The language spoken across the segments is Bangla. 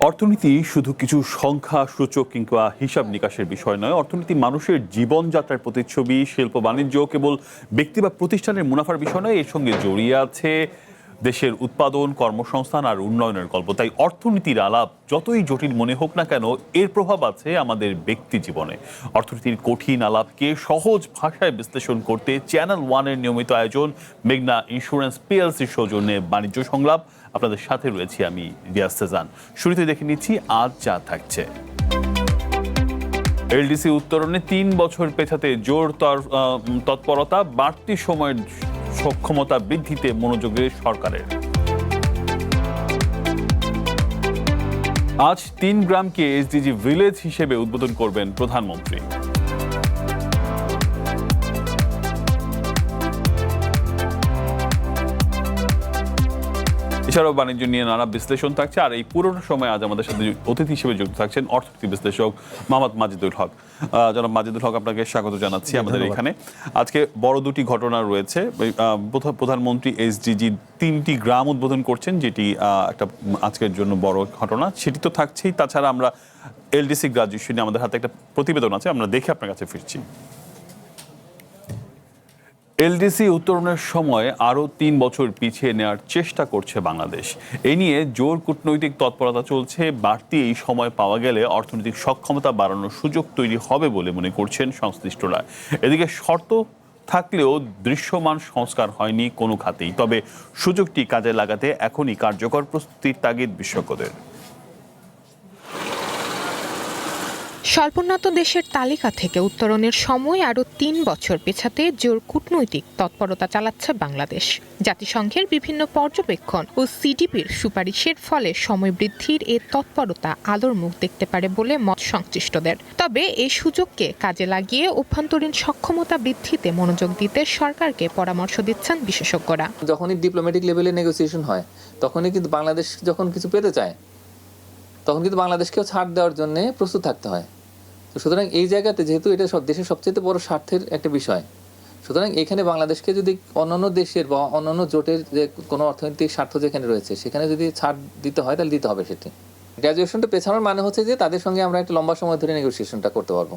অর্থনীতি শুধু কিছু সংখ্যা সূচক কিংবা হিসাব নিকাশের বিষয় নয়। অর্থনীতি মানুষের জীবনযাত্রার প্রতিচ্ছবি, শিল্প বাণিজ্য কেবল ব্যক্তি বা প্রতিষ্ঠানের মুনাফার বিষয় নয়, এর সঙ্গে জড়িয়ে আছে দেশের উৎপাদন, কর্মসংস্থান আর উন্নয়নের গল্প। তাই অর্থনীতির আলাপ যতই জটিল মনে হোক না কেন, এর প্রভাব আছে আমাদের ব্যক্তি জীবনে। অর্থনীতির কঠিন আলাপকে সহজ ভাষায় বিশ্লেষণ করতে চ্যানেল ওয়ানের নিয়মিত আয়োজন মেঘনা ইন্স্যুরেন্স পিএলসির সৌজন্যে বাণিজ্য সংলাপ। আপনাদের সাথে রয়েছি আমি রিয়াজ সেজান। শুরুতে দেখে নিচ্ছি আজ যা থাকছে। এলডিসি উত্তরণে ৩ বছর পেছাতে জোর তৎপরতা, বাড়তি সময়ের সক্ষমতা বৃদ্ধিতে মনোযোগী সরকারের। আজ ৩ গ্রামকে এসডিজি ভিলেজ হিসেবে উদ্বোধন করবেন প্রধানমন্ত্রী। এছাড়াও বাণিজ্য নিয়ে নানা বিশ্লেষণ থাকছে। আর এই পুরোনো সময় আজ আমাদের সাথে অতিথি হিসেবে যুক্ত থাকছেন অর্থনীতি বিশ্লেষক মোহাম্মদ মাজিদুল হক। জনাব মাজিদুল হক, আপনাকে স্বাগত জানাচ্ছি আমাদের এখানে। আজকে বড় দুটি ঘটনা রয়েছে। প্রধানমন্ত্রী এসডিজি ৩টি গ্রাম উদ্বোধন করছেন, যেটি একটা আজকের জন্য বড় ঘটনা, সেটি তো থাকছেই। তাছাড়া আমরা এলডিসি গ্রাজুয়েশনে আমাদের হাতে একটা প্রতিবেদন আছে, আমরা দেখে আপনার কাছে ফিরছি। এলডিসি উত্তরণের সময় আরও ৩ বছর পিছিয়ে নেওয়ার চেষ্টা করছে বাংলাদেশ। এই নিয়ে জোর কূটনৈতিক তৎপরতা চলছে। বাড়তি এই সময় পাওয়া গেলে অর্থনৈতিক সক্ষমতা বাড়ানোর সুযোগ তৈরি হবে বলে মনে করছেন সংশ্লিষ্টরা। এদিকে শর্ত থাকলেও দৃশ্যমান সংস্কার হয়নি কোনো খাতেই। তবে সুযোগটি কাজে লাগাতে এখনই কার্যকর প্রস্তুতির তাগিদ বিশেষজ্ঞদের। স্বল্পোন্নত দেশের তালিকা থেকে উত্তরণের সময় আরও ৩ বছর পেছাতে জোর কূটনৈতিক তৎপরতা চালাচ্ছে বাংলাদেশ। জাতিসংঘের বিভিন্ন পর্যবেক্ষণ ও সিডিপির সুপারিশের ফলে সময় বৃদ্ধির এ তৎপরতা আলোর মুখ দেখতে পারে বলে মত সংশ্লিষ্টদের। তবে এই সুযোগকে কাজে লাগিয়ে অভ্যন্তরীণ সক্ষমতা বৃদ্ধিতে মনোযোগ দিতে সরকারকে পরামর্শ দিচ্ছেন বিশেষজ্ঞরা। যখনই ডিপ্লোম্যাটিক লেভেলে নেগোসিয়েশন হয়, তখনই কিন্তু বাংলাদেশ যখন কিছু পেতে চায়, তখন কিন্তু বাংলাদেশকেও ছাড় দেওয়ার জন্য প্রস্তুত থাকতে হয়। তো সুতরাং এই জায়গাতে যেহেতু এটা সব দেশের সবচেয়ে বড় স্বার্থের একটা বিষয়, সুতরাং এখানে বাংলাদেশকে যদি অন্যান্য দেশের বা অন্যান্য জোটের যে কোনো অর্থনৈতিক স্বার্থ যেখানে রয়েছে সেখানে যদি ছাড় দিতে হয়, তাহলে দিতে হবে। সেটি গ্র্যাজুয়েশনটা পেছানোর মানে হচ্ছে যে তাদের সঙ্গে আমরা একটা লম্বা সময় ধরে নেগোসিয়েশনটা করতে পারবো,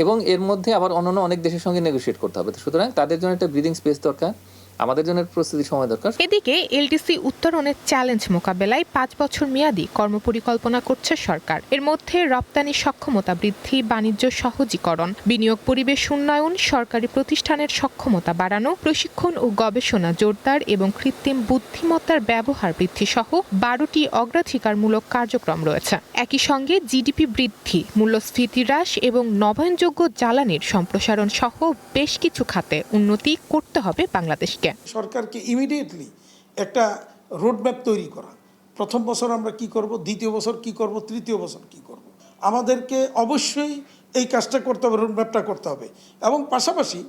এবং এর মধ্যে আবার অন্যান্য অনেক দেশের সঙ্গে নেগোসিয়েট করতে হবে। সুতরাং তাদের জন্য একটা ব্রিদিং স্পেস দরকার, আমাদের জন্য প্রস্তুতি সময় দরকার। এদিকে এলডিসি উত্তরণের চ্যালেঞ্জ মোকাবেলায় ৫ বছর মেয়াদী কর্মপরিকল্পনা করছে সরকার। এর মধ্যে রপ্তানি সক্ষমতা বৃদ্ধি, বাণিজ্য সহজীকরণ, বিনিয়োগ পরিবেশ উন্নয়ন, সরকারি প্রতিষ্ঠানের সক্ষমতা বাড়ানো, প্রশিক্ষণ ও গবেষণা জোরদার এবং কৃত্রিম বুদ্ধিমত্তার ব্যবহার বৃদ্ধি সহ ১২টি অগ্রাধিকারমূলক কার্যক্রম রয়েছে। একই সঙ্গে জিডিপি বৃদ্ধি, মূল্যস্ফীতি হ্রাস এবং নবায়নযোগ্য জ্বালানির সম্প্রসারণ সহ বেশ কিছু খাতে উন্নতি করতে হবে বাংলাদেশকে। সরকারকে ইমিডিয়েটলি একটা রোডম্যাপ তৈরি করা, প্রথম বছর আমরা কি করব, দ্বিতীয় বছর কি করব, তৃতীয় বছর কি করব, আমাদেরকে অবশ্যই এই কাজটা করতে হবে, রোডম্যাপটা করতে হবে। এবং পাশাপাশি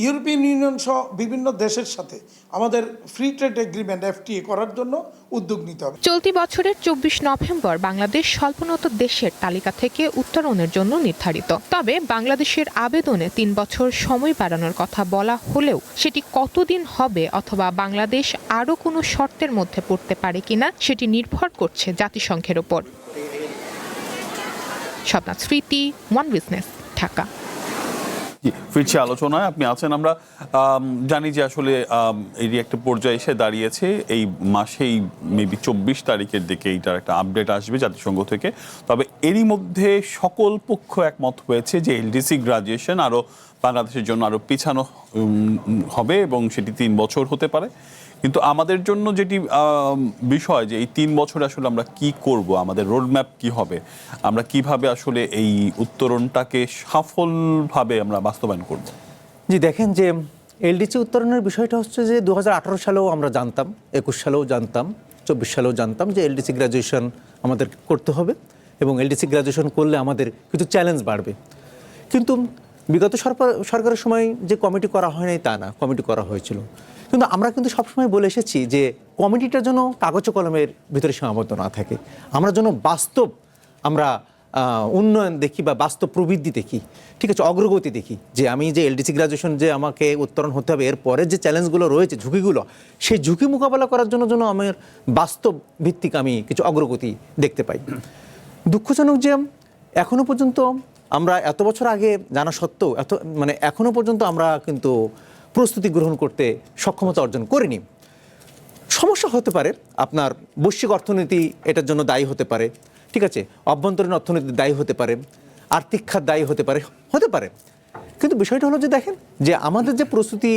ইউরোপিয়ান ইউনিয়ন সহ বিভিন্ন দেশের সাথে আমাদের ফ্রি ট্রেড এগ্রিমেন্ট এফটিএ করার জন্য উদ্যোগ নিতে হবে। চলতি বছরের ২৪ নভেম্বর বাংলাদেশ স্বল্পোন্নত দেশের তালিকা থেকে উত্তরণের জন্য নির্ধারিত। তবে বাংলাদেশের আবেদনে ৩ বছর সময় বাড়ানোর কথা বলা হলেও সেটি কতদিন হবে অথবা বাংলাদেশ আরও কোনো শর্তের মধ্যে পড়তে পারে কিনা সেটি নির্ভর করছে জাতিসংঘের উপর। স্বপ্না স্মৃতি, ওয়ান বিজনেস, ঢাকা। ফিরছি আলোচনায়, আপনি আছেন। আমরা জানি যে আসলে এরই একটা পর্যায়ে এসে দাঁড়িয়েছে। এই মাসেই মেবি ২৪ তারিখের দিকে এইটার একটা আপডেট আসবে জাতিসংঘ থেকে। তবে এরই মধ্যে সকল পক্ষ একমত হয়েছে যে এলডিসি গ্রাজুয়েশন আরও বাংলাদেশের জন্য আরও পিছানো হবে এবং সেটি ৩ বছর হতে পারে। কিন্তু আমাদের জন্য যেটি বিষয় যে এই ৩ বছরে আসলে আমরা কি করব, আমাদের রোডম্যাপ কি হবে, আমরা কিভাবে আসলে এই উত্তরণটাকে সফলভাবে আমরা বাস্তবায়ন করব। জি দেখেন, যে এলডিসি উত্তরণের বিষয়টা হচ্ছে যে ২০১৮ সালেও আমরা জানতাম, ২১ সালেও জানতাম, ২৪ সালেও জানতাম যে এলডিসি গ্র্যাজুয়েশন আমাদের করতে হবে এবং এলডিসি গ্র্যাজুয়েশন করলে আমাদের কিছু চ্যালেঞ্জ বাড়বে। কিন্তু বিগত সরকারের সময় যে কমিটি করা হয় নাই তা না, কমিটি করা হয়েছিল। কিন্তু আমরা কিন্তু সবসময় বলে এসেছি যে কমিটিটার জন্য কাগজ কলমের ভিতরে সীমাবদ্ধ না থাকে, আমরা যেন বাস্তব আমরা উন্নয়ন দেখি বা বাস্তব প্রবৃদ্ধি দেখি, ঠিক আছে, অগ্রগতি দেখি, যে আমি যে এলডিসি গ্রাজুয়েশন যে আমাকে উত্তরণ হতে হবে, এর পরে যে চ্যালেঞ্জগুলো রয়েছে, ঝুঁকিগুলো, সেই ঝুঁকি মোকাবেলা করার জন্য আমার বাস্তব ভিত্তিক আমি কিছু অগ্রগতি দেখতে পাই। দুঃখজনক যে এখনো পর্যন্ত আমরা এত বছর আগে জানা সত্ত্বেও এখনো পর্যন্ত আমরা কিন্তু প্রস্তুতি গ্রহণ করতে সক্ষমতা অর্জন করিনি। সমস্যা হতে পারে, আপনার বৈশ্বিক অর্থনীতি এটার জন্য দায়ী হতে পারে, ঠিক আছে, অভ্যন্তরীণ অর্থনীতি দায়ী হতে পারে, আর্থিক খাত দায়ী হতে পারে। কিন্তু বিষয়টা হলো যে দেখেন, যে আমাদের যে প্রস্তুতি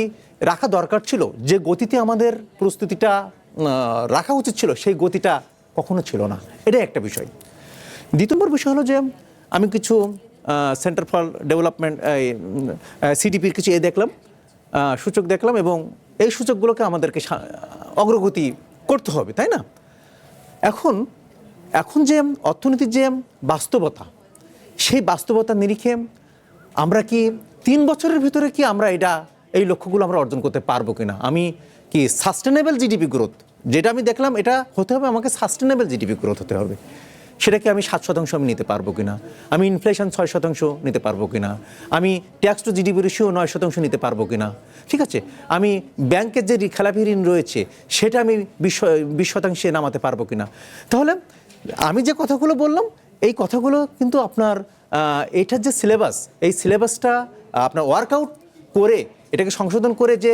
রাখা দরকার ছিল, যে গতিতে আমাদের প্রস্তুতিটা রাখা উচিত ছিল, সেই গতিটা কখনো ছিল না। এটাই একটা বিষয়। দ্বিতীয় নম্বর বিষয় হলো যে আমি কিছু সেন্টার ফর ডেভেলপমেন্ট সিডিপির কিছু দেখলাম, সূচক দেখলাম, এবং এই সূচকগুলোকে আমাদেরকে অগ্রগতি করতে হবে, তাই না? এখন যে অর্থনীতির যে বাস্তবতা, সেই বাস্তবতার নিরিখে আমরা কি 3 বছরের ভিতরে কি আমরা এই লক্ষ্যগুলো আমরা অর্জন করতে পারবো কিনা? আমি কি সাস্টেনেবল জিডিপি গ্রোথ, যেটা আমি দেখলাম, এটা হতে হবে, আমাকে সাস্টেনেবল জিডিপি গ্রোথ হতে হবে। সেটাকে আমি 7% আমি নিতে পারবো কিনা, আমি ইনফ্লেশন 6% নিতে পারবো কিনা, আমি ট্যাক্স টু জিডিপি রেশিও 9% নিতে পারবো কিনা, ঠিক আছে, আমি ব্যাংকের যে খেলাপি ঋণ রয়েছে সেটা আমি 20% নামাতে পারবো কিনা। তাহলে আমি যে কথাগুলো বললাম, এই কথাগুলো কিন্তু আপনার এটার যে সিলেবাস, এই সিলেবাসটা আপনার ওয়ার্কআউট করে এটাকে সংশোধন করে যে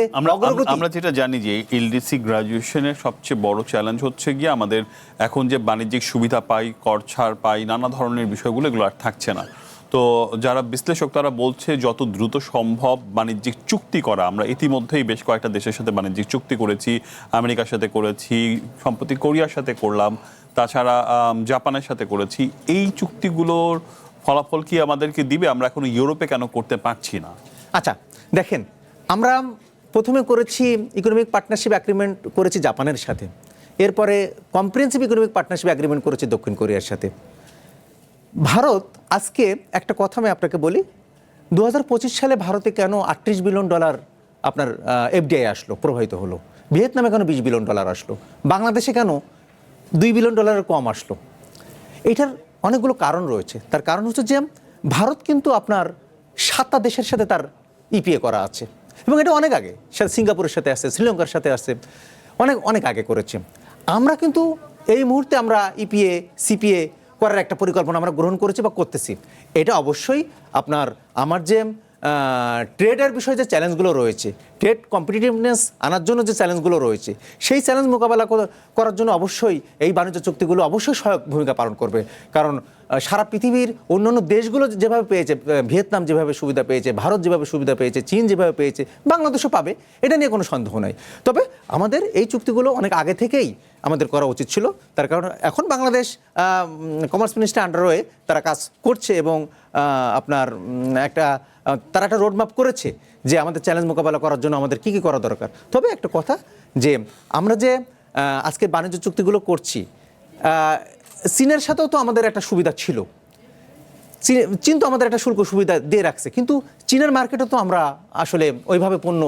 আমরা যেটা জানি যে এলডিসি গ্রাজুয়েশনের সবচেয়ে বড় চ্যালেঞ্জ হচ্ছে গিয়ে আমাদের এখন যে বাণিজ্যিক সুবিধা পাই, কর ছাড় পাই, নানা ধরনের বিষয়গুলো এগুলো আর থাকছে না। তো যারা বিশ্লেষক তারা বলছে যত দ্রুত সম্ভব বাণিজ্যিক চুক্তি করা। আমরা ইতিমধ্যেই বেশ কয়েকটা দেশের সাথে বাণিজ্যিক চুক্তি করেছি, আমেরিকার সাথে করেছি, সম্প্রতি কোরিয়ার সাথে করলাম, তাছাড়া জাপানের সাথে করেছি। এই চুক্তিগুলোর ফলাফল কি আমাদেরকে দিবে? আমরা এখনো ইউরোপে কেন করতে পারছি না? আচ্ছা দেখেন, আমরা প্রথমে করেছি ইকোনমিক পার্টনারশিপ অ্যাগ্রিমেন্ট করেছি জাপানের সাথে, এরপরে কম্প্রিহেনসিভ ইকোনমিক পার্টনারশিপ অ্যাগ্রিমেন্ট করেছি দক্ষিণ কোরিয়ার সাথে। ভারত, আজকে একটা কথা আমি আপনাকে বলি, 2025 সালে ভারতে কেন $38 বিলিয়ন আপনার এফডিআই আসলো, প্রবাহিত হলো, ভিয়েতনামে কেন $20 বিলিয়ন আসলো, বাংলাদেশে কেন $2 বিলিয়ন কম আসলো? এটার অনেকগুলো কারণ রয়েছে। তার কারণ হচ্ছে যে ভারত কিন্তু আপনার 7টা দেশের সাথে তার ইপিএ করা আছে, এবং এটা অনেক আগে, সিঙ্গাপুরের সাথে আছে, শ্রীলঙ্কার সাথে আছে, অনেক আগে করেছে। আমরা কিন্তু এই মুহূর্তে আমরা ইপিএ সিপিএ করার একটা পরিকল্পনা আমরা গ্রহণ করেছি বা করতেছি। এটা অবশ্যই আপনার আমার যে ট্রেডের বিষয়ে যে চ্যালেঞ্জগুলো রয়েছে, ট্রেড কম্পিটিটিভনেস আনার জন্য যে চ্যালেঞ্জগুলো রয়েছে, সেই চ্যালেঞ্জ মোকাবেলা করার জন্য অবশ্যই এই বাণিজ্য চুক্তিগুলো অবশ্যই সহায়ক ভূমিকা পালন করবে। কারণ সারা পৃথিবীর অন্যান্য দেশগুলো যেভাবে পেয়েছে, ভিয়েতনাম যেভাবে সুবিধা পেয়েছে, ভারত যেভাবে সুবিধা পেয়েছে, চীন যেভাবে পেয়েছে, বাংলাদেশও পাবে, এটা নিয়ে কোনো সন্দেহ নাই। তবে আমাদের এই চুক্তিগুলো অনেক আগে থেকেই আমাদের করা উচিত ছিল। তার কারণ এখন বাংলাদেশ কমার্স মিনিস্টার আন্ডারওয়ে তারা কাজ করছে, এবং আপনার তারা একটা রোডম্যাপ করেছে যে আমাদের চ্যালেঞ্জ মোকাবেলা করার জন্য আমাদের কী কী করা দরকার। তবে একটা কথা, যে আমরা যে আজকে বাণিজ্য চুক্তিগুলো করছি, চীনের সাথেও তো আমাদের একটা সুবিধা ছিল, চীন তো আমাদের একটা শুল্ক সুবিধা দিয়ে রাখছে, কিন্তু চীনের মার্কেটে তো আমরা আসলে ওইভাবে পণ্য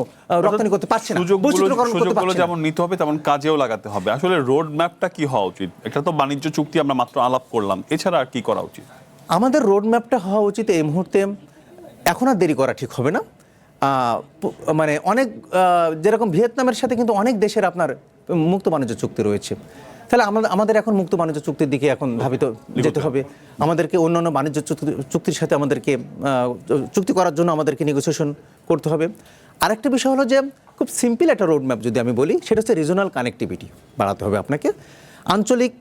রপ্তানি করতে পারছি না। সুযোগগুলো যেমন নিতে হবে তেমন কাজেও লাগাতে হবে। আসলে রোড ম্যাপটা কি হওয়া উচিত? এটা তো বাণিজ্য চুক্তি আমরা মাত্র আলাপ করলাম, এছাড়া আর কি করা উচিত? আমাদের রোড ম্যাপটা হওয়া উচিত এই মুহূর্তে, এখন আর দেরি করা ঠিক হবে না। মানে অনেক যেরকম ভিয়েতনামের সাথে কিন্তু অনেক দেশের আপনার মুক্ত বাণিজ্য চুক্তি রয়েছে, তাহলে আমাদের এখন মুক্ত বাণিজ্য চুক্তির দিকে এখন ধাবিত যেতে হবে। আমাদেরকে অন্যান্য বাণিজ্য চুক্তির সাথে আমাদেরকে চুক্তি করার জন্য আমাদেরকে নেগোসিয়েশন করতে হবে। আরেকটা বিষয় হলো যে খুব সিম্পল একটা রোড ম্যাপ যদি আমি বলি, সেটা হচ্ছে রিজনাল কানেক্টিভিটি বাড়াতে হবে আপনাকে। আঞ্চলিক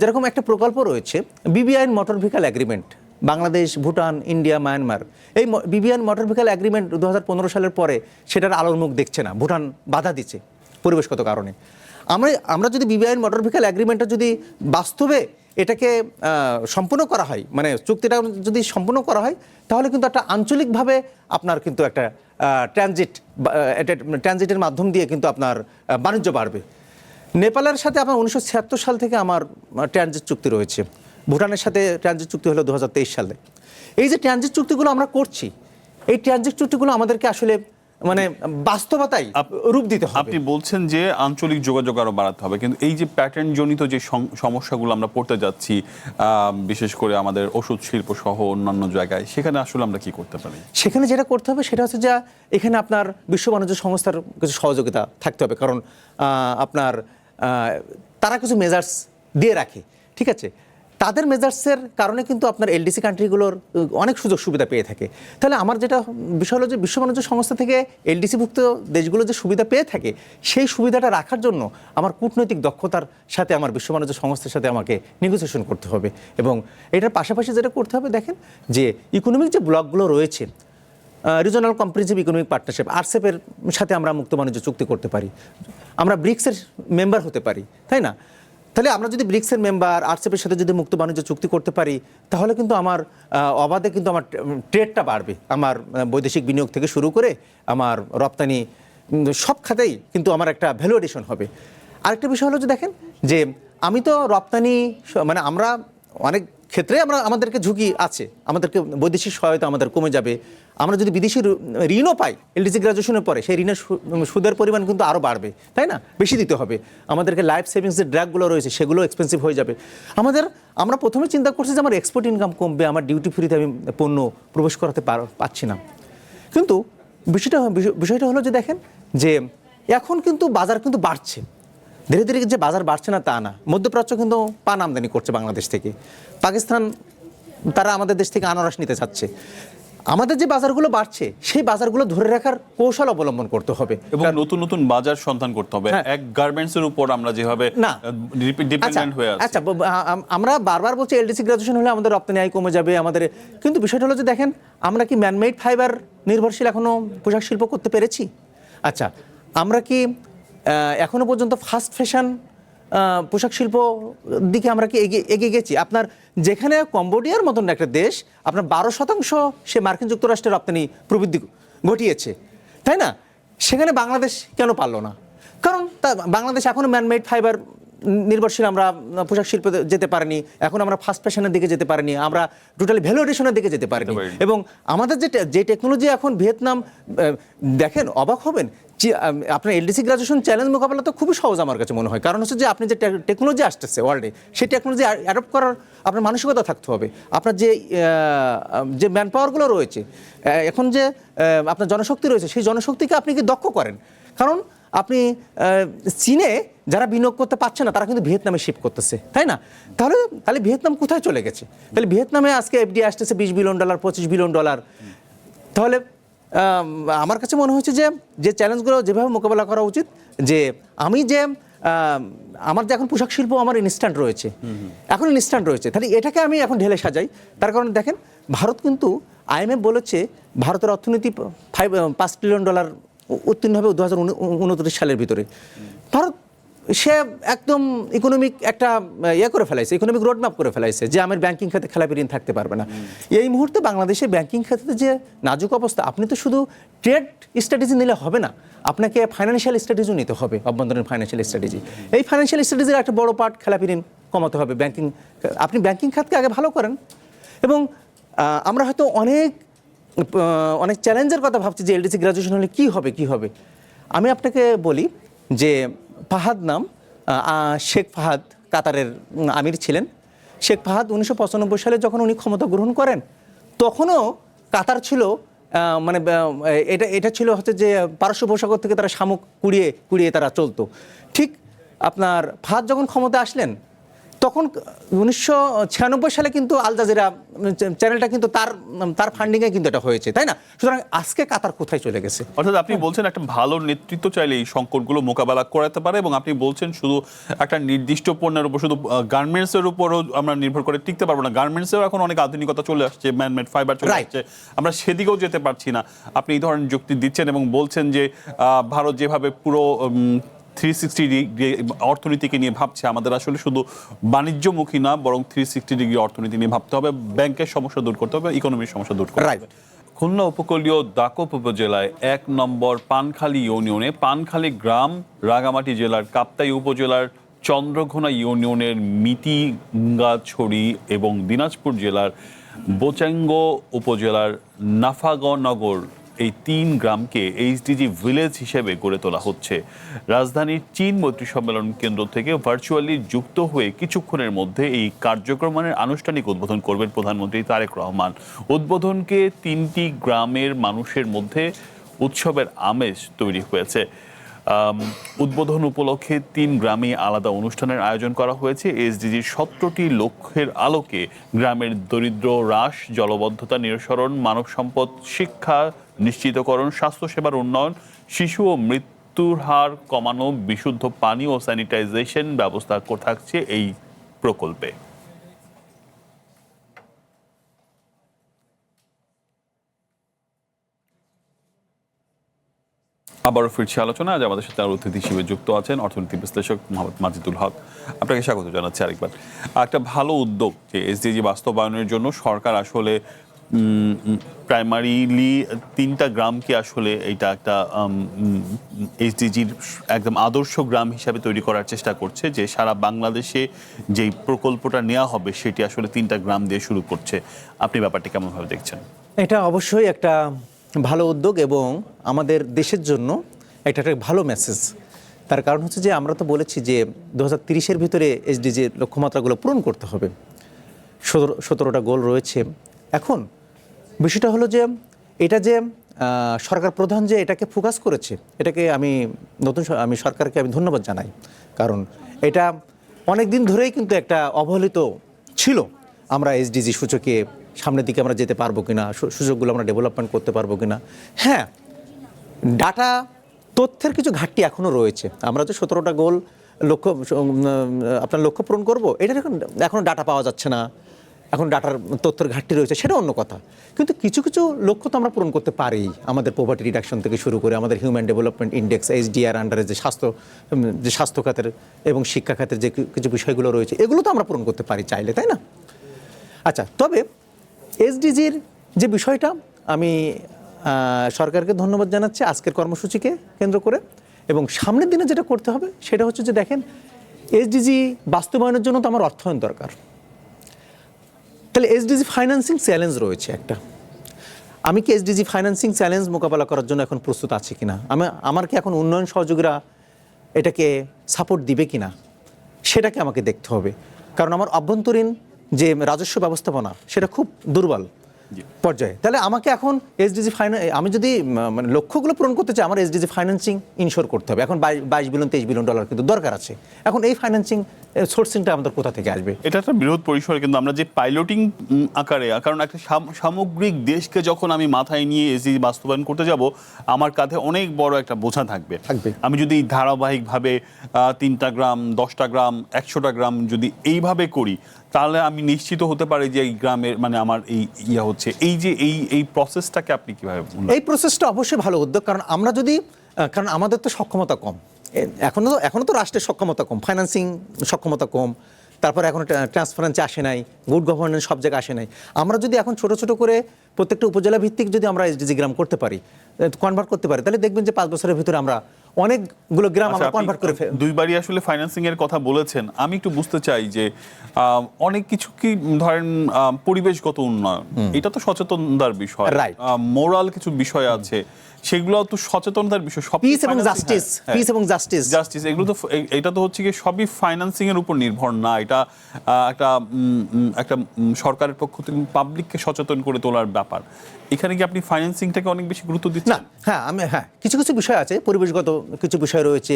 যেরকম একটা প্রকল্প রয়েছে BBIN motor vehicle agreement, Bangladesh, Bhutan, India, Myanmar, এই বিবিআইন মোটর ভেহিকল অ্যাগ্রিমেন্ট 2015 সালের পরে সেটার আলোর মুখ দেখছে না, ভুটান বাধা দিচ্ছে পরিবেশগত কারণে। আমরা যদি বিবিআইন মোটর ভেহিকল অ্যাগ্রিমেন্টটা যদি বাস্তবে এটাকে সম্পূর্ণ করা হয়, মানে চুক্তিটা যদি সম্পূর্ণ করা হয়, তাহলে কিন্তু একটা আঞ্চলিকভাবে আপনার কিন্তু একটা ট্রানজিটের মাধ্যম দিয়ে কিন্তু আপনার বাণিজ্য বাড়বে। নেপালের সাথে আপনার 1976 সাল থেকে আমার ট্রানজিট চুক্তি রয়েছে, ভুটানের সাথে ট্রানজিট চুক্তি হলো 2023 সালে। এই যে ট্রানজিট চুক্তিগুলো আমরা করছি, এই ট্রানজিট চুক্তিগুলো আমাদেরকে আসলে মানে বাস্তবতায় রূপ দিতে হবে। আপনি বলছেন যে আঞ্চলিক যোগাযোগ আরো বাড়াতে হবে, কিন্তু এই যে প্যাটার্ন জনিত যে সমস্যাগুলো আমরা পড়তে যাচ্ছি, বিশেষ করে আমাদের ওষুধ শিল্প সহ অন্যান্য জায়গায়, সেখানে আসলে আমরা কি করতে পারি? সেখানে যেটা করতে হবে সেটা হচ্ছে যে এখানে আপনার বিশ্ব বাণিজ্য সংস্থার কিছু সহযোগিতা থাকতে হবে, কারণ আপনার তারা কিছু মেজার্স দিয়ে রাখে, ঠিক আছে? তাদের মেজার্সের কারণে কিন্তু আপনার এলডিসি কান্ট্রিগুলোর অনেক সুযোগ সুবিধা পেয়ে থাকে। তাহলে আমার যেটা বিষয় হলো যে বিশ্ব বাণিজ্য সংস্থা থেকে এলডিসিভুক্ত দেশগুলো যে সুবিধা পেয়ে থাকে, সেই সুবিধাটা রাখার জন্য আমার কূটনৈতিক দক্ষতার সাথে আমার বিশ্ব বাণিজ্য সংস্থার সাথে আমাকে নেগোসিয়েশন করতে হবে। এবং এটার পাশাপাশি যেটা করতে হবে, দেখেন যে ইকোনমিক যে ব্লকগুলো রয়েছে, রিজনাল কম্প্রিহেনসিভ ইকোনমিক পার্টনারশিপ আরসেপের সাথে আমরা মুক্ত বাণিজ্য চুক্তি করতে পারি, আমরা ব্রিক্সের মেম্বার হতে পারি, তাই না? তাহলে আমরা যদি ব্রিক্সের মেম্বার, আরসেপের সাথে যদি মুক্ত বাণিজ্য চুক্তি করতে পারি, তাহলে কিন্তু আমার অবাধে কিন্তু আমার ট্রেডটা বাড়বে, আমার বৈদেশিক বিনিয়োগ থেকে শুরু করে আমার রপ্তানি সব খাতেই কিন্তু আমার একটা ভ্যালু এডিশন হবে। আরেকটা বিষয় হলো যে দেখেন যে আমি তো রপ্তানি মানে আমরা অনেক ক্ষেত্রে আমাদেরকে ঝুঁকি আছে, আমাদেরকে বৈদেশিক সহায়তা আমাদের কমে যাবে। আমরা যদি বিদেশি ঋণও পাই এলডিসি গ্রাজুয়েশনের পরে, সেই ঋণের সুদের পরিমাণ কিন্তু আরও বাড়বে, তাই না? বেশি দিতে হবে আমাদেরকে। লাইফ সেভিংস যে ড্রাগগুলো রয়েছে সেগুলো এক্সপেন্সিভ হয়ে যাবে আমরা প্রথমে চিন্তা করছি যে আমার এক্সপোর্ট ইনকাম কমবে, আমার ডিউটি ফ্রিতে আমি পণ্য প্রবেশ করাতে পারছি না। কিন্তু বিষয়টা হলো যে দেখেন যে এখন কিন্তু বাজার কিন্তু বাড়ছে, ধীরে ধীরে যে বাজার বাড়ছে না তা না। মধ্যপ্রাচ্য কিন্তু পান আমদানি করছে বাংলাদেশ থেকে, পাকিস্তান তারা আমাদের দেশ থেকে আনারস নিতে চাচ্ছে। আমাদের যে বাজারগুলো বাড়ছে সেই বাজারগুলো ধরে রাখার কৌশল অবলম্বন করতে হবে এবং নতুন নতুন বাজার সন্ধান করতে হবে। এক গার্মেন্টসের উপর আমরা যেভাবে ডিপেন্ডেন্ট হয়ে আছি। আচ্ছা, আমরা বারবার বলছি এলডিসি গ্রাজুয়েশন হলে আমাদের রপ্তানি আয় কমে যাবে আমাদের, কিন্তু বিষয়টা হলো যে দেখেন আমরা কি ম্যানমেড ফাইবার নির্ভরশীল এখনো পোশাক শিল্প করতে পেরেছি? আচ্ছা, আমরা কি এখনো পর্যন্ত ফাস্ট ফ্যাশন পোশাক শিল্প দিকে আমরা কি এগিয়ে গেছি? আপনার যেখানে কম্বোডিয়ার মতন একটা দেশ আপনার 12% সে মার্কিন যুক্তরাষ্ট্রের রপ্তানি প্রবৃদ্ধি ঘটিয়েছে, তাই না? সেখানে বাংলাদেশ কেন পারলো না? কারণ বাংলাদেশ এখনো ম্যানমেড ফাইবার নির্ভরশীল আমরা পোশাক শিল্পে যেতে পারিনি, এখন আমরা ফাস্ট ফ্যাশনের দিকে যেতে পারিনি, আমরা টোটালি ভ্যালু এডিশনের দিকে যেতে পারিনি। এবং আমাদের যে টেকনোলজি এখন ভিয়েতনাম, দেখেন অবাক হবেন, আপনার এলডিসি গ্রাজুয়েশন চ্যালেঞ্জ মোকাবেলা তো খুবই সহজ আমার কাছে মনে হয়। কারণ হচ্ছে যে আপনি যে টেকনোলজি আসতেছে ওয়ার্ল্ডে, সেই টেকনোলজি অ্যাডপ্ট করার আপনার মানসিকতা থাকতে হবে। আপনার যে ম্যান পাওয়ারগুলো রয়েছে, এখন যে আপনার জনশক্তি রয়েছে, সেই জনশক্তিকে আপনি কি দক্ষ করেন। কারণ আপনি চীনে যারা বিনিয়োগ করতে পারছে না তারা কিন্তু ভিয়েতনামে শিফট করতেছে, তাই না? তাহলে ভিয়েতনাম কোথায় চলে গেছে? তাহলে ভিয়েতনামে আজকে এফডিআই আসতেছে $20 বিলিয়ন, $25 বিলিয়ন। তাহলে আমার কাছে মনে হচ্ছে যে চ্যালেঞ্জগুলো যেভাবে মোকাবেলা করা উচিত, যে আমি যে আমার যে এখন পোশাক শিল্প আমার ইনস্ট্যান্ট রয়েছে, তাহলে এটাকে আমি এখন ঢেলে সাজাই। তার কারণে দেখেন ভারত কিন্তু IMF বলেছে ভারতের অর্থনীতি $5 ট্রিলিয়ন উত্তীর্ণ হবে 2029 সালের ভিতরে। ভারত সে একদম ইকোনমিক একটা করে ফেলাইছে, ইকোনমিক রোডম্যাপ করে ফেলাইছে যে আমার ব্যাংকিং খাতে খেলাপি ঋণ থাকতে পারবে না। এই মুহূর্তে বাংলাদেশে ব্যাংকিং খাতে যে নাজুক অবস্থা, আপনি তো শুধু ট্রেড স্ট্র্যাটেজি নিলে হবে না, আপনাকে ফাইন্যান্সিয়াল স্ট্র্যাটেজিও নিতে হবে, অভ্যন্তরীণ ফাইন্যান্সিয়াল স্ট্র্যাটেজি। এই ফাইন্যান্সিয়াল স্ট্র্যাটেজির একটা বড় পার্ট খেলাপি ঋণ কমাতে হবে। আপনি ব্যাংকিং খাতকে আগে ভালো করেন। এবং আমরা হয়তো অনেক চ্যালেঞ্জের কথা ভাবছি যে এলডিসি গ্রাজুয়েশন হলে কী হবে। আমি আপনাকে বলি যে ফাহাদ নাম, শেখ ফাহাদ কাতারের আমির ছিলেন। শেখ ফাহাদ 1995 সালে যখন উনি ক্ষমতা গ্রহণ করেন, তখনও কাতার ছিল মানে এটা ছিল হচ্ছে যে পারস্য উপসাগর থেকে তারা শামুক কুড়িয়ে তারা চলতো। ঠিক আপনার ফাহাদ যখন ক্ষমতা আসলেন তখন 1996 সালে কিন্তু আল জাজিরা চ্যানেলটা কিন্তু তার ফান্ডিংয়ে কিন্তু এটা হয়েছে, তাই না? সুতরাং আজকে কাতার কোথায় চলে গেছে? অর্থাৎ আপনি বলছেন একটা ভালো নেতৃত্ব চাইলে এই সংকটগুলো মোকাবেলা করাতে পারে, এবং আপনি বলছেন শুধু একটা নির্দিষ্ট পণ্যের উপর, শুধু গার্মেন্টসের উপরও আমরা নির্ভর করে টিকতে পারবো না। গার্মেন্টসেও এখন অনেক আধুনিকতা চলে আসছে, ম্যানমেড ফাইবার চলে আসছে, আমরা সেদিকেও যেতে পারছি না। আপনি এই ধরনের যুক্তি দিচ্ছেন এবং বলছেন যে ভারত যেভাবে পুরো 360 ডিগ্রি অর্থনীতিকে নিয়ে ভাবছে, আমাদের আসলে শুধু বাণিজ্যমুখী না বরং 360 ডিগ্রি অর্থনীতি নিয়ে ভাবতে হবে, ব্যাংকের সমস্যা দূর করতে হবে, ইকোনমির সমস্যা দূর করতে হবে। খুলনা উপকূলীয় দাকপ উপজেলায় 1 নম্বর পানখালী ইউনিয়নে পানখালী গ্রাম, রাঙামাটি জেলার কাপ্তাই উপজেলার চন্দ্রঘোনা ইউনিয়নের মিটিঙ্গাছড়ি এবং দিনাজপুর জেলার বোচাঙ্গ উপজেলার নাফাগনগর এই 3 গ্রামকে এইচডিজি ভিলেজ হিসেবে গড়ে তোলা হচ্ছে। রাজধানীর চীন মৈত্রী সম্মেলন কেন্দ্র থেকে ভার্চুয়ালি যুক্ত হয়ে কিছুক্ষণের মধ্যে এই কার্যক্রমের আনুষ্ঠানিক উদ্বোধন করবেন প্রধানমন্ত্রী তারেক রহমান। উদ্বোধনকে 3টি গ্রামের মানুষের মধ্যে উৎসবের আমেজ তৈরি হয়েছে। উদ্বোধন উপলক্ষে 3 গ্রামে আলাদা অনুষ্ঠানের আয়োজন করা হয়েছে। এসডিজির 17টি লক্ষ্যের আলোকে গ্রামের দরিদ্র হ্রাস, জলবদ্ধতা নিরসন, মানব সম্পদ শিক্ষা নিশ্চিতকরণ, স্বাস্থ্যসেবার উন্নয়ন, শিশু ও মৃত্যুর হার কমানো, বিশুদ্ধ পানি ও স্যানিটাইজেশন ব্যবস্থা থাকছে এই প্রকল্পে। আবারও ফিরছি আলোচনা। আজ আমাদের সাথে আর অতিথি হিসেবে যুক্ত আছেন অর্থনীতি বিশ্লেষক মোহাম্মদ মাজিদুল হক। আপনাকে স্বাগত জানাচ্ছি আরেকবার। একটা ভালো উদ্যোগ যে এসডিজি বাস্তবায়নের জন্য সরকার আসলে প্রাইমারিলি 3টা গ্রামকে আসলে এইটা একটা এসডিজির একদম আদর্শ গ্রাম হিসাবে তৈরি করার চেষ্টা করছে, যে সারা বাংলাদেশে যেই প্রকল্পটা নেওয়া হবে সেটি আসলে 3টা গ্রাম দিয়ে শুরু করছে। আপনি ব্যাপারটি কেমনভাবে দেখছেন? এটা অবশ্যই একটা ভালো উদ্যোগ এবং আমাদের দেশের জন্য একটা ভালো মেসেজ। তার কারণ হচ্ছে যে আমরা তো বলেছি যে 2030-এর ভিতরে এসডিজির লক্ষ্যমাত্রাগুলো পূরণ করতে হবে। 17টা গোল রয়েছে। এখন বিষয়টা হলো যে এটা যে সরকার প্রধান যে এটাকে ফোকাস করেছে, এটাকে আমি সরকারকে ধন্যবাদ জানাই। কারণ এটা অনেক দিন ধরেই কিন্তু একটা অবহেলিত ছিল। আমরা এসডিজি সূচকে সামনের দিকে আমরা যেতে পারবো কিনা, সুযোগগুলো আমরা ডেভেলপমেন্ট করতে পারবো কিনা। হ্যাঁ, ডাটা তথ্যের কিছু ঘাটতি এখনও রয়েছে। আমরা যে 17টা গোল লক্ষ্য পূরণ করবো, এটা এখনও ডাটা পাওয়া যাচ্ছে না, এখন ডাটার তথ্যের ঘাটতি রয়েছে, সেটা অন্য কথা। কিন্তু কিছু কিছু লক্ষ্য তো আমরা পূরণ করতে পারি। আমাদের পভার্টি রিডাকশন থেকে শুরু করে আমাদের হিউম্যান ডেভেলপমেন্ট ইন্ডেক্স HDR আন্ডারে যে স্বাস্থ্য খাতের এবং শিক্ষা খাতের যে কিছু বিষয়গুলো রয়েছে, এগুলো তো আমরা পূরণ করতে পারি চাইলে, তাই না? আচ্ছা, তবে এসডিজির যে বিষয়টা, আমি সরকারকে ধন্যবাদ জানাচ্ছি আজকের কর্মসূচিকে কেন্দ্র করে। এবং সামনের দিনে যেটা করতে হবে সেটা হচ্ছে যে দেখেন, এসডিজি বাস্তবায়নের জন্য তো আমার অর্থায়ন দরকার। তাহলে এসডিজি ফাইন্যান্সিং চ্যালেঞ্জ রয়েছে একটা। আমি কি এসডিজি ফাইন্যান্সিং চ্যালেঞ্জ মোকাবেলা করার জন্য এখন প্রস্তুত আছি কিনা, আমার কি এখন উন্নয়ন সহযোগীরা এটাকে সাপোর্ট দিবে কিনা, সেটাকে আমাকে দেখতে হবে। কারণ আমার অভ্যন্তরীণ যে রাজস্ব ব্যবস্থাপনা সেটা খুব দুর্বল পর্যায়ে। তাহলে আমাকে এখন এসডিজি আমি যদি মানে লক্ষ্যগুলো পূরণ করতে চাই, আমার এসডিজি ফাইন্যান্সিং ইনশোর করতে হবে। এখন 22 বিলিয়ন 23 বিলিয়ন ডলার কিন্তু দরকার আছে। এখন এই ফাইন্যান্সিং সোর্সিংটা আমাদের কোথা থেকে আসবে? এটা একটা বৃহৎ পরিসরে, কিন্তু আমরা যে পাইলটিং আকারে, কারণ একটা সামগ্রিক দেশকে যখন আমি মাথায় নিয়ে এসডিজি বাস্তবায়ন করতে যাব, আমার কাঁধে অনেক বড় একটা বোঝা থাকবে। আমি যদি ধারাবাহিকভাবে 3টা গ্রাম, 10টা গ্রাম, 100টা গ্রাম যদি এইভাবে করি, তাহলে আমি নিশ্চিত হতে পারি যে এই গ্রামের মানে আমার এই হচ্ছে এই প্রসেসটাকে আপনি কিভাবে? এই প্রসেসটা অবশ্যই ভালো উদ্যোগ। কারণ আমরা যদি, কারণ আমাদের তো সক্ষমতা কম, এখনো তো রাষ্ট্রের সক্ষমতা কম, ফাইন্যান্সিং সক্ষমতা কম, তারপর এখন ট্রান্সপারেন্সি আসে নাই, গুড গভর্নেন্স সব জায়গায় আসে নাই। আমরা যদি এখন ছোট ছোট করে প্রত্যেকটা উপজেলা ভিত্তিক যদি আমরা এসডিজি গ্রাম করতে পারি, কনভার্ট করতে পারি, তাহলে দেখবেন যে 5 বছরের ভিতরে আমরা অনেকগুলো গ্রাম আমরা কনভার্ট করে দুইবারই আসলে ফাইন্যান্সিং এর কথা বলেছেন। আমি একটু বুঝতে চাই যে অনেক কিছু কি ধরেন পরিবেশগত উন্নয়ন, এটা তো সচেতনতার বিষয়, মোরাল কিছু বিষয় আছে, সেগুলো তো সচেতনতার বিষয়। পিস এবং জাস্টিস এগুলো তো, এটা তো হচ্ছে কি সবই ফাইন্যান্সিং এর উপর নির্ভর না। এটা একটা সরকারের পক্ষ থেকে পাবলিককে সচেতন করে তোলার ব্যাপার। এখানে কি আপনি ফাইন্যান্সিংটাকে অনেক বেশি গুরুত্ব দিচ্ছেন? না, হ্যাঁ, কিছু কিছু বিষয় আছে, পরিবেশগত কিছু বিষয় রয়েছে,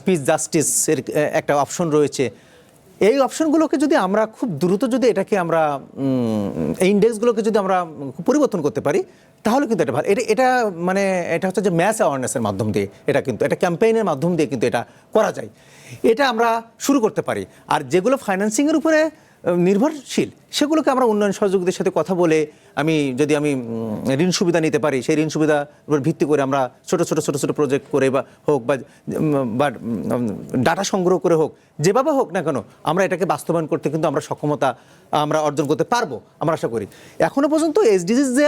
পিস জাস্টিসের একটা অপশন রয়েছে। এই অপশনগুলোকে যদি আমরা খুব দ্রুত যদি এটাকে আমরা এই ইন্ডেক্সগুলোকে যদি আমরা পরিবর্তন করতে পারি, তাহলে কিন্তু এটা ভালো। এটা মানে এটা হচ্ছে যে ম্যাস অ্যাওয়ারনেসের মাধ্যম দিয়ে, এটা কিন্তু এটা ক্যাম্পেইনের মাধ্যম দিয়ে কিন্তু এটা করা যায়। এটা আমরা শুরু করতে পারি। আর যেগুলো ফাইন্যান্সিংয়ের উপরে নির্ভরশীল, সেগুলোকে আমরা উন্নয়ন সহযোগীদের সাথে কথা বলে আমি ঋণ সুবিধা নিতে পারি, সেই ঋণ সুবিধার উপর ভিত্তি করে আমরা ছোট ছোট প্রজেক্ট করে বা হোক বা ডাটা সংগ্রহ করে হোক, যেভাবে হোক না কেন, আমরা এটাকে বাস্তবায়ন করতে কিন্তু আমরা সক্ষমতা আমরা অর্জন করতে পারবো, আমরা আশা করি। এখনও পর্যন্ত এসডিজির যে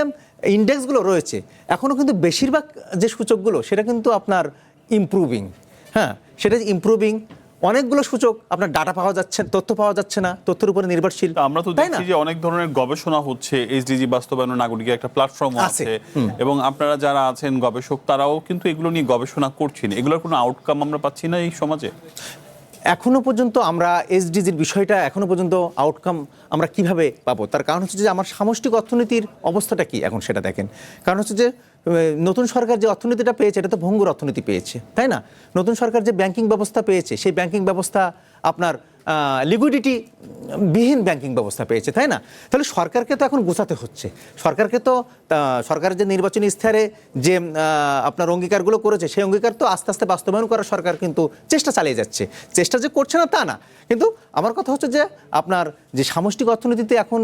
ইন্ডেক্সগুলো রয়েছে, এখনও কিন্তু বেশিরভাগ যে সূচকগুলো সেটা কিন্তু আপনার ইমপ্রুভিং, সেটা ইমপ্রুভিং, অনেকগুলো সূচক আপনার ডাটা পাওয়া যাচ্ছে, তথ্য পাওয়া যাচ্ছে না, তথ্যের উপরে নির্ভরশীল। তা আমরা তো তাই না? দেখছি যে অনেক ধরনের গবেষণা হচ্ছে, এসডিজি বাস্তবায়ন নাগরিকের একটা প্ল্যাটফর্ম আছে। আছে, এবং আপনারা যারা আছেন গবেষক তারাও কিন্তু এগুলো নিয়ে গবেষণা করছেন। এগুলোর কোনো আউটকাম আমরা পাচ্ছি না এই সমাজে। এখনো পর্যন্ত আমরা এসডিজির বিষয়টা এখনো পর্যন্ত আউটকাম আমরা কিভাবে পাবো, তার কারণ হচ্ছে যে আমার সামষ্টিক অর্থনীতির অবস্থাটা কি এখন সেটা দেখেন। কারণ হচ্ছে যে নতুন সরকার যে অর্থনীতিটা পেয়েছে এটা তো ভঙ্গুর অর্থনীতি পেয়েছে, তাই না? নতুন সরকার যে ব্যাংকিং ব্যবস্থা পেয়েছে সেই ব্যাংকিং ব্যবস্থা আপনার লিকুইডিটি বিহীন ব্যাংকিং ব্যবস্থা পেয়েছে, তাই না? তাহলে সরকারকে তো এখন গোছাতে হচ্ছে। সরকারকে তো সরকারের যে নির্বাচনী ইশতেহারে যে আপনার অঙ্গীকারগুলো করেছে সেই অঙ্গীকার তো আস্তে আস্তে বাস্তবায়ন করার সরকার কিন্তু চেষ্টা চালিয়ে যাচ্ছে। চেষ্টা যে করছে না তা না, কিন্তু আমার কথা হচ্ছে যে আপনার যে সামষ্টিক অর্থনীতিতে এখন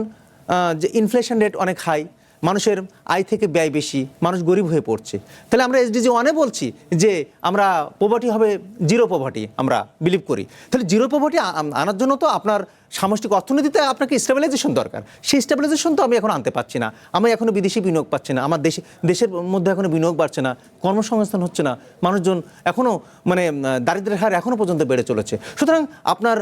যে ইনফ্লেশন রেট অনেক হাই, মানুষের আয় থেকে ব্যয় বেশি, মানুষ গরিব হয়ে পড়ছে। তাহলে আমরা এসডিজি 1-এ বলছি যে আমরা পভার্টি হবে জিরো পভার্টি, আমরা বিলিভ করি। তাহলে জিরো পভার্টি আনার জন্য তো আপনার সামষ্টিক অর্থনীতিতে আপনাকে স্টেবিলাইজেশন দরকার। সেই স্টেবিলাইজেশন তো আমি এখন আনতে পারছি না। আমি এখনো বিদেশি বিনিয়োগ পাচ্ছি না, আমার দেশের মধ্যে এখনো বিনিয়োগ বাড়ছে না, কর্মসংস্থান হচ্ছে না, মানুষজন এখনো মানে দারিদ্র্যের হার এখনো পর্যন্ত বেড়ে চলেছে। সুতরাং আপনার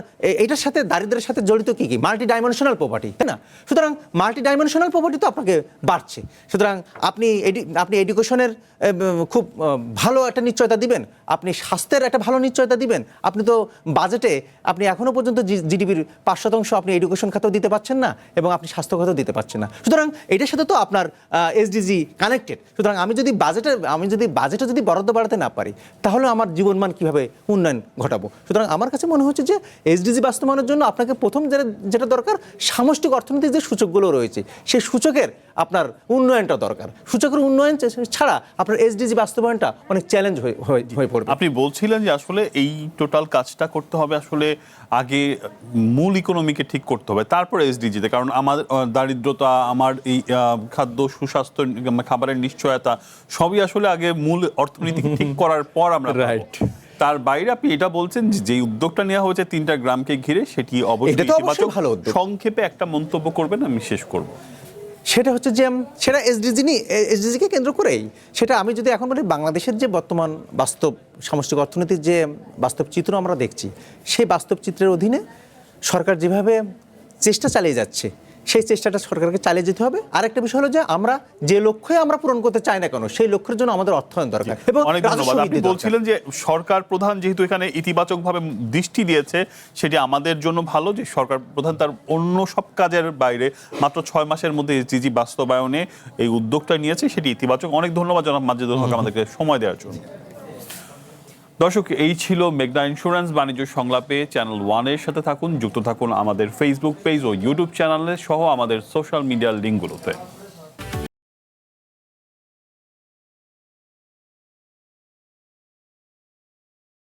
এটার সাথে দারিদ্র্যের সাথে জড়িত কি কি মাল্টি ডাইমেনশনাল পভার্টি, তাই না? সুতরাং মাল্টি ডাইমেনশনাল পভার্টি তো আপনাকে বাড়ছে। সুতরাং আপনি এডুকেশনের খুব ভালো একটা নিশ্চয়তা দিবেন, আপনি স্বাস্থ্যের একটা ভালো নিশ্চয়তা দিবেন, আপনি তো বাজেটে আপনি এখনো পর্যন্ত জিডিপির 5% আপনি এডুকেশন খাতেও দিতে পারছেন না এবং আপনি স্বাস্থ্য খাতেও দিতে পারছেন না। সুতরাং এটার সাথে তো আপনার এসডিজি কানেক্টেড। সুতরাং আমি যদি বাজেটে যদি বরাদ্দ বাড়াতে না পারি তাহলে আমার জীবনমান কিভাবে উন্নয়ন ঘটাবো? সুতরাং আমার কাছে মনে হচ্ছে যে এসডিজি বাস্তবায়নের জন্য আপনাকে প্রথম যেটা দরকার, সামষ্টিক অর্থনীতির যে সূচকগুলো রয়েছে সেই সূচকের আপনার উন্নয়নটা দরকার। সূচকের উন্নয়ন ছাড়া আপনার এসডিজি বাস্তবায়নটা অনেক চ্যালেঞ্জ হয়ে পড়বে। আপনি বলছিলেন যে আসলে এই টোটাল কাজটা করতে হবে আসলে আগে মূল ইকোনমিকে ঠিক করতে হবে, তারপর এসডিজিতে। কারণ আমাদের দারিদ্রতা, আমার এই খাদ্য সুস্বাস্থ্য, খাবারের নিশ্চয়তা সবই আসলে আগে মূল অর্থনীতিকে ঠিক করার পর আমরা রাইট। তার বাইরে আপনি এটা বলছেন যে উদ্যোগটা নেওয়া হয়েছে 3টা গ্রামকে ঘিরে, সেটি অবশ্যই ইতিবাচক। ভালো উদ্যোগ। সংক্ষেপে একটা মন্তব্য করবেন, আমি শেষ করব। সেটা হচ্ছে যে সেটা এসডিজিকে কেন্দ্র করেই। সেটা আমি যদি এখন বলি, বাংলাদেশের যে বর্তমান বাস্তব সামষ্টিক অর্থনীতির যে বাস্তব চিত্র আমরা দেখছি, সেই বাস্তব চিত্রের অধীনে সরকার যেভাবে চেষ্টা চালিয়ে যাচ্ছে সেই চেষ্টাটা সরকারকে চালিয়ে যেতে হবে। আরেকটা বিষয় হলো যে আমরা যে লক্ষ্যে আমরা পূরণ করতে চাই না কেন সেই লক্ষ্যের জন্য আমাদের অর্থায়ন দরকার। এবং অনেক ধন্যবাদ। আপনি বলছিলেন যে সরকার প্রধান যেহেতু এখানে ইতিবাচকভাবে দৃষ্টি দিয়েছে, সেটি আমাদের জন্য ভালো যে সরকার প্রধান তার অন্য সব কাজের বাইরে মাত্র 6 মাসের মধ্যে এসডিজি বাস্তবায়নে এই উদ্যোগটা নিয়েছে, সেটি ইতিবাচক। অনেক ধন্যবাদ জনাব মাজেদুল হক আমাদেরকে সময় দেওয়ার জন্য। দর্শক, এই ছিল মেঘনা ইন্স্যুরেন্স বাণিজ্য সংলাপে। চ্যানেল 1-এর সাথে থাকুন, যুক্ত থাকুন আমাদের ফেসবুক পেজ ও ইউটিউব চ্যানেলে সহ আমাদের সোশ্যাল মিডিয়ার লিঙ্কগুলোতে।